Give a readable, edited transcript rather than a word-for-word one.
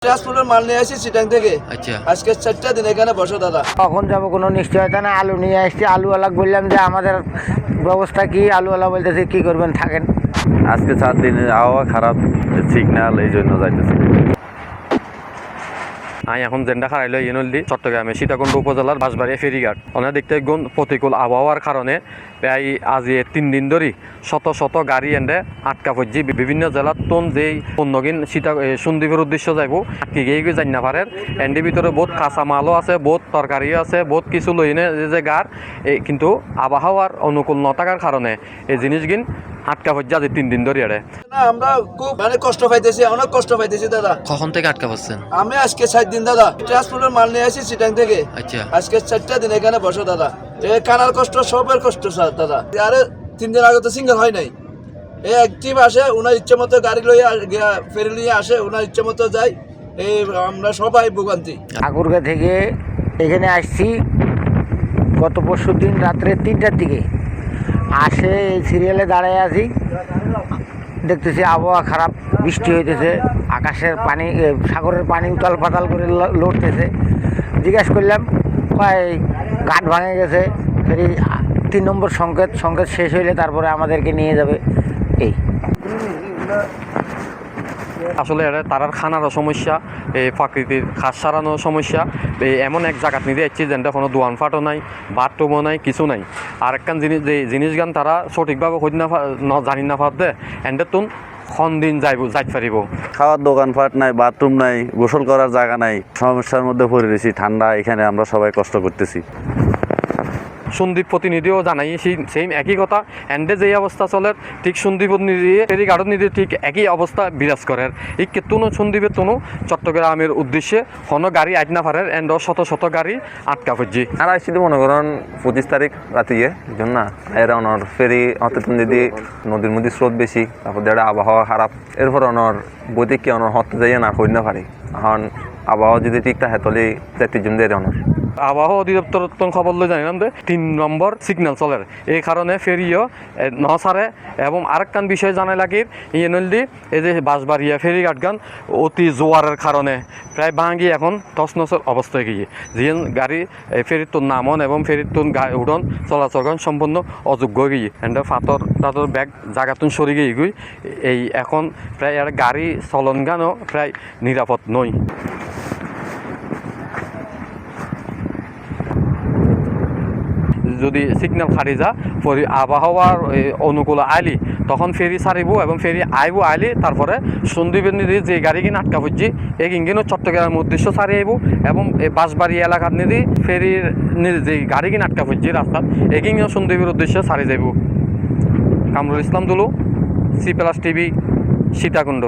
ট্রান্সপোর্টের মাল নিয়ে আসি চিটাং থেকে। আচ্ছা, আজকে 4টা দিন এখানে বসো দাদা। কখন যাবো কোনো নিশ্চয়তা না। আলু নিয়ে আসছি, আলুওয়ালা বললাম যে আমাদের ব্যবস্থা কি, আলুওয়ালা বলতেছে কি করবেন থাকেন। আজকে 4 দিন আবহাওয়া খারাপ, সিগন্যাল এই জন্য যাইতেছে। আমি এখন জেন্ডা খারাইল ইনলদি চট্টগ্রামে সীতাকুণ্ড উপজেলার বাঁশবাড়িয়া ফেরিঘাট অনেক দেখতে গুণ প্রতিকূল আবহাওয়ার কারণে প্রায় আজ 3 দিন ধরে শত শত গাড়ি এনে আটকা পড়ছি। বিভিন্ন জেলার তোন যেই পণ্যগিন সন্দীপের উদ্দেশ্য যাইব আটকে গিয়ে যাই না পারে। এন্ডের ভিতরে বহুত কাঁচা মালও আছে, বহুত তরকারিও আছে, বহুত কিছু লই এনে যে গার কিন্তু আবহাওয়ার অনুকূল ন থাকার কারণে এই জিনিসগিন আটকা পড়ছে আজ 3 দিন ধরে। না আমরা খুব কষ্ট পাইতেছি, অনেক কষ্ট পাইতেছি দাদা। কখন থেকে আটকা পড়ছেন? আমি আজকে 4 দিন দাদা ট্রান্সপোর্টের মাল নিয়ে আসি চিটাং থেকে। আচ্ছা, আজকে 4টা দিন এখানে বসো দাদা। কানার কষ্ট, সবের কষ্ট স্যার দাদা। আরে 3 দিন আগে তো সিঙ্গেল হয় নাই। এক টিম আসে, ওনার ইচ্ছে মতো গাড়ি লইয়া ফেরি নিয়ে আসে, ওনার ইচ্ছে মতো যায়। আমরা সবাই ভোগান্তি। ঠাকুরগাঁ থেকে এখানে আসছি গত পরশু দিন রাত্রে 3টার দিকে। আসে এই সিরিয়ালে দাঁড়ায় আছি, দেখতেছি আবহাওয়া খারাপ, বৃষ্টি হইতেছে, আকাশের পানি সাগরের পানি উতাল পাতাল করে লড়তেছে। জিজ্ঞেস করলাম, কয় ঘাট ভাঙে গেছে, ফেরি 3 নম্বর সংকেত শেষ হইলে তারপরে আমাদেরকে নিয়ে যাবে। এই আসলে তারার খানারও সমস্যা, এই প্রাকৃতিক খাস সারানোর সমস্যা। এমন এক জায়গা নিয়ে যাচ্ছি যেটা কোনো দোয়ান ফাটও নাই, বাথরুমও নাই, কিছু নাই। আর একখান জিনিস যে জিনিস গান তারা সঠিকভাবে হইতে না জানি না পারতে এন্ডের তুন খন দিন যাইতে পারিব। খাওয়ার দোকানপাট নাই, বাথরুম নাই, গোসল করার জায়গা নাই, সমস্যার মধ্যে পড়ে রয়েছি। ঠান্ডা, এখানে আমরা সবাই কষ্ট করতেছি। সন্দীপ প্রতিনিধিও জানাই সেই একই কথা। এন্ডে যেই অবস্থা চলে ঠিক সন্দীপ প্রতিনিধি ফেরিঘাট নিধি ঠিক একই অবস্থা বিরাজ করে। এই কেতনো সন্দীপের তনু চট্টগ্রামের উদ্দেশ্যে কোনো গাড়ি আইট না পারে, এন্ড শত শত গাড়ি আটকা পড়ছি। আর আসছি মনে করেন 25 তারিখ রাতিয়ে জন্য না এর অনর ফেরি অতদিন দিদি নদীর মধ্যে স্রোত বেশি, তারপর যেটা আবহাওয়া খারাপ, এরপর অনর বৈদিক কি অনর হতে যাইয়ে না হইতে না পারি। এখন আবহাওয়া যদি ঠিক থাকে তাহলে 33 জন দিয়ে অনর আবহাওয়া অধিদপ্তর খবর লই জানিলাম যে 3 নম্বর সিগন্যাল চলে, এই কারণে ফেরিও ন ছাড়ে। এবং আরেকখান বিষয় জানাই লাগে ইএনএলডি এই যে বাঁশবাড়িয়া ফেরিঘাট গান অতি জোয়ারের কারণে প্রায় ভাঙি এখন তছনছর অবস্থায় গিয়ে যে গাড়ি ফেরির তোর নামন এবং ফেরির তোর উড়ন চলাচল সম্পূর্ণ অযোগ্য গিয়ে এন্ড ফাতর ব্যাগ জায়গাতুন সরি গিয়ে গই। এই এখন প্রায় আর গাড়ি চলন গানও প্রায় নিরাপদ নয়। যদি সিগন্যাল খারি যা আবহাওয়ার অনুকূল আইলি তখন ফেরি ছাড়িব এবং ফেরি আইব আইলি তারপরে সন্দীপের নিধি যে গাড়ি কিনে আটকা পড়ছি এই কিনও চট্টগ্রামের উদ্দেশ্য ছাড়ি আইব এবং এই বাঁশবাড়ি এলাকার নিধি ফেরির যে গাড়ি কিনে আটকা পড়ছি রাস্তাত এই কিনও সন্দীপের উদ্দেশ্যে ছাড়ি যাইব। Kamrul Islam Dulu, C+ TV, Sitakunda.